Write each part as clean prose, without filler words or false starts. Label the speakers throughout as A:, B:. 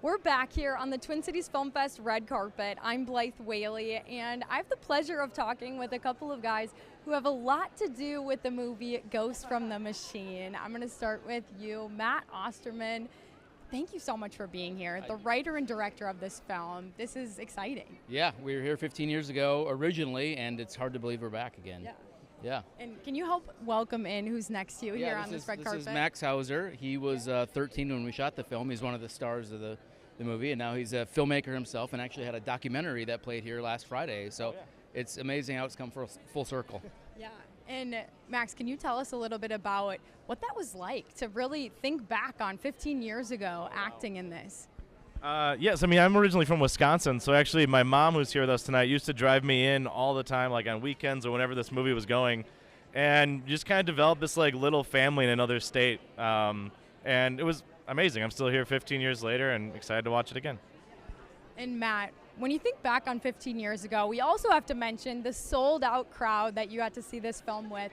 A: We're back here on the Twin Cities Film Fest red carpet. I'm Blythe Whaley, and I have the pleasure of talking with a couple of guys who have a lot to do with the movie Ghost from the Machine. I'm going to start with you, Matt Osterman. Thank you so much for being here, the writer and director of this film. This is exciting.
B: Yeah, we were here 15 years ago originally, and it's hard to believe we're back again. Yeah.
A: And can you help welcome in who's next to you here on this red carpet?
B: This is Max Hauser. He was 13 when we shot the film. He's one of the stars of the movie, and now he's a filmmaker himself and actually had a documentary that played here last Friday. So it's amazing how it's come full circle.
A: Yeah. And Max, can you tell us a little bit about what that was like to really think back on 15 years ago acting in this?
C: Yes, I mean, I'm originally from Wisconsin, so actually my mom, who's here with us tonight, used to drive me in all the time, like on weekends or whenever this movie was going, and just kind of developed this like little family in another state, and it was amazing. I'm still here 15 years later and excited to watch it again.
A: And Matt, when you think back on 15 years ago, we also have to mention the sold-out crowd that you got to see this film with.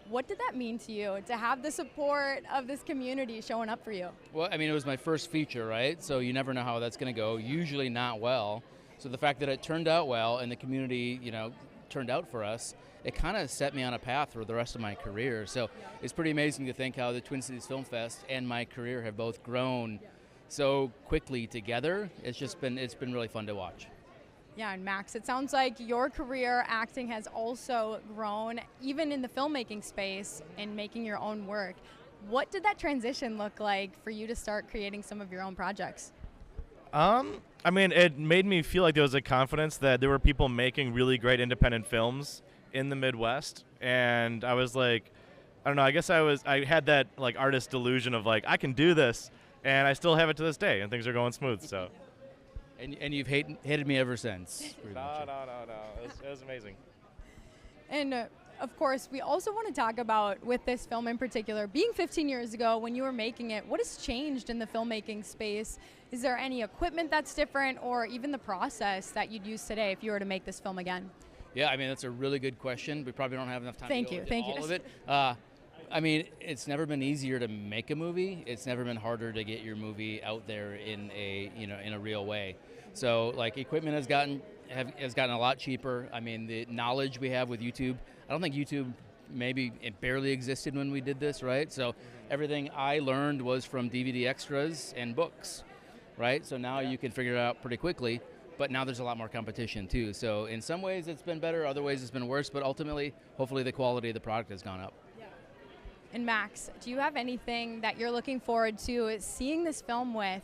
A: What did that mean to you, to have the support of this community showing up for you?
B: Well, I mean, it was my first feature, right? So you never know how that's going to go, usually not well. So the fact that it turned out well and the community, turned out for us, it kind of set me on a path for the rest of my career. So it's pretty amazing to think how the Twin Cities Film Fest and my career have both grown so quickly together. It's been really fun to watch.
A: Yeah, and Max, it sounds like your career acting has also grown, even in the filmmaking space and making your own work. What did that transition look like for you to start creating some of your own projects?
C: I mean, it made me feel like there was a confidence that there were people making really great independent films in the Midwest, and I was like, I don't know, I guess I had that like artist delusion of like, I can do this, and I still have it to this day, and things are going smooth, so.
B: And you've hated me ever since.
C: No. It was amazing.
A: And of course, we also want to talk about, with this film in particular, being 15 years ago when you were making it, what has changed in the filmmaking space? Is there any equipment that's different, or even the process that you'd use today if you were to make this film again?
B: Yeah, I mean, that's a really good question. We probably don't have enough time to go into all of it. I mean, it's never been easier to make a movie. It's never been harder to get your movie out there in a real way. So, like, equipment has gotten a lot cheaper. I mean, the knowledge we have with YouTube, I don't think YouTube it barely existed when we did this, right? So everything I learned was from DVD extras and books, right? So now you can figure it out pretty quickly, but now there's a lot more competition too. So in some ways it's been better, other ways it's been worse, but ultimately, hopefully the quality of the product has gone up.
A: And Max, do you have anything that you're looking forward to seeing this film with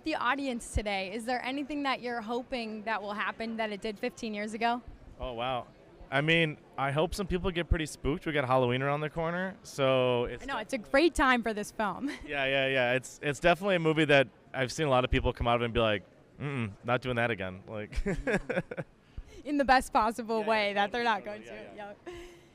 A: the audience today? Is there anything that you're hoping that will happen that it did 15 years ago?
C: Oh, wow. I mean, I hope some people get pretty spooked. We got Halloween around the corner, so
A: it's a great time for this film.
C: Yeah. It's definitely a movie that I've seen a lot of people come out of and be like, not doing that again. Like,
A: in the best possible way that they're not going to. Yeah.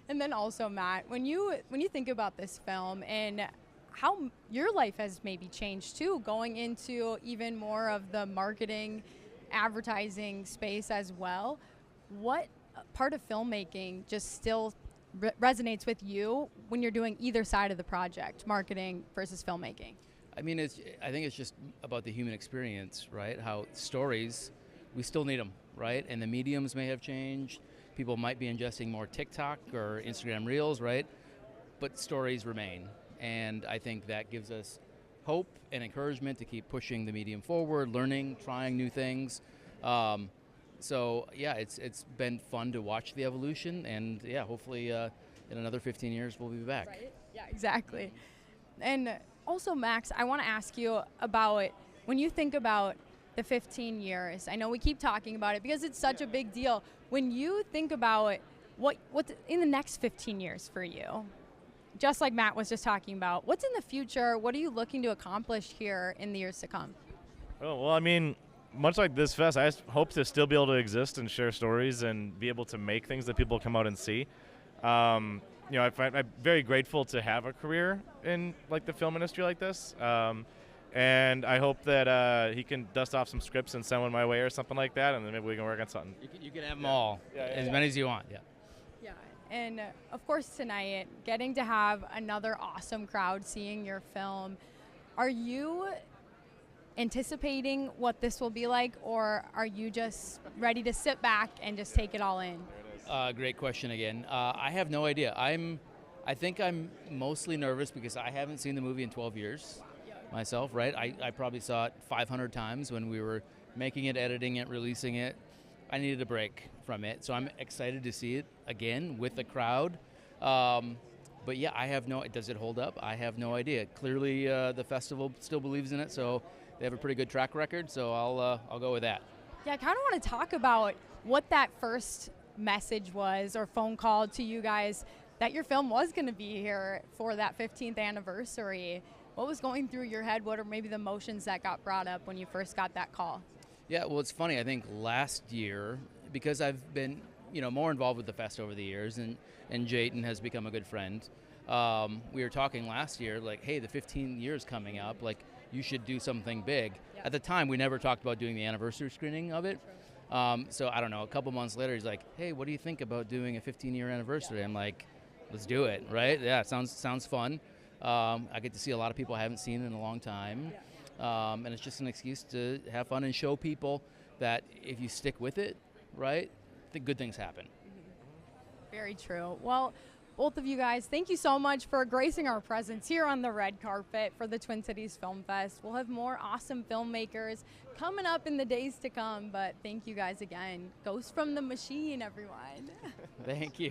A: And then also, Matt, when you think about this film and how your life has maybe changed too, going into even more of the marketing, advertising space as well, what part of filmmaking just still resonates with you when you're doing either side of the project, marketing versus filmmaking?
B: I mean, I think it's just about the human experience, right? How stories, we still need them, right? And the mediums may have changed. People might be ingesting more TikTok or Instagram Reels, right? But stories remain. And I think that gives us hope and encouragement to keep pushing the medium forward, learning, trying new things. So yeah, it's been fun to watch the evolution, and yeah, hopefully in another 15 years we'll be back.
A: Right? Yeah, exactly. And also, Max, I want to ask you about when you think about the 15 years. I know we keep talking about it because it's such a big deal. When you think about what's in the next 15 years for you, just like Matt was just talking about, what's in the future? What are you looking to accomplish here in the years to come?
C: Oh, well, I mean, much like this fest, I hope to still be able to exist and share stories and be able to make things that people come out and see. I'm very grateful to have a career in like the film industry like this. And I hope that he can dust off some scripts and send one my way or something like that, and then maybe we can work on something.
B: You can have them all, as many as you want. Yeah.
A: And of course tonight, getting to have another awesome crowd seeing your film. Are you anticipating what this will be like, or are you just ready to sit back and just take it all in?
B: Great question again. I have no idea. I think I'm mostly nervous because I haven't seen the movie in 12 years myself, right? I probably saw it 500 times when we were making it, editing it, releasing it. I needed a break from it, so I'm excited to see it again with the crowd. But yeah, I have does it hold up? I have no idea. Clearly, the festival still believes in it, so they have a pretty good track record, so I'll go with that.
A: Yeah, I kind of want to talk about what that first message was or phone call to you guys that your film was going to be here for that 15th anniversary. What was going through your head? What are maybe the emotions that got brought up when you first got that call?
B: Yeah, well, it's funny. I think last year, because I've been more involved with the fest over the years, and Jayden has become a good friend, we were talking last year, like, hey, the 15 years coming up, like, you should do something big. Yeah. At the time, we never talked about doing the anniversary screening of it. So I don't know, a couple months later, he's like, hey, what do you think about doing a 15-year anniversary? Yeah. I'm like, let's do it, right? Yeah, it sounds fun. I get to see a lot of people I haven't seen in a long time. Yeah. And it's just an excuse to have fun and show people that if you stick with it, right, the good things happen.
A: Very true. Well, both of you guys, thank you so much for gracing our presence here on the red carpet for the Twin Cities Film Fest. We'll have more awesome filmmakers coming up in the days to come, but thank you guys again. Ghost from the Machine, everyone.
B: Thank you.